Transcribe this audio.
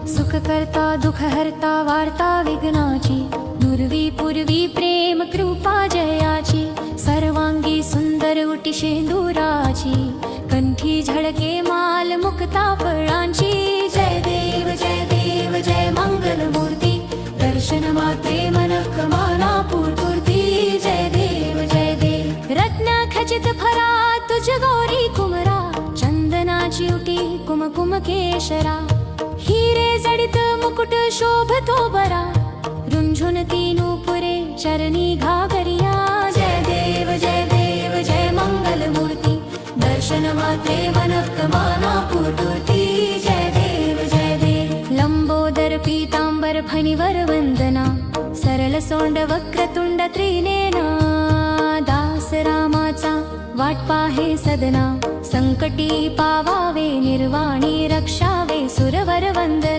सुख करता दुख हरता वार्ता विघ्नाची, दुर्वी पूर्वी प्रेम कृपा जयाची, सर्वांगी सुंदर उटी शेंदुराची, कंठी झळके माल मुक्ता फळांची. जय देव जय मंगल मूर्ती, दर्शन मात्रे मनक माना पूर्ती. जय देव रत्न खचित फरा तुझ गौरी कुमरा, चंदनाची उटी कुमकुम केशरा, हिरे जडित मुकुट शोभतो बरा, रुंझुन तीनू पुरे चरणी घागरिया. जय देव जय मंगल मूर्ती, दर्शन मात्रे मनक माना पूर्ती. जय देव लंबोदर पीतांबर फणीवर वंदना, सरल सोंड वक्रतुंड त्रिनेना, दास रामाचा वाट पाहे सदना, संकटी पावावे निर्वाणी रक्षावे सुरवर वंदना.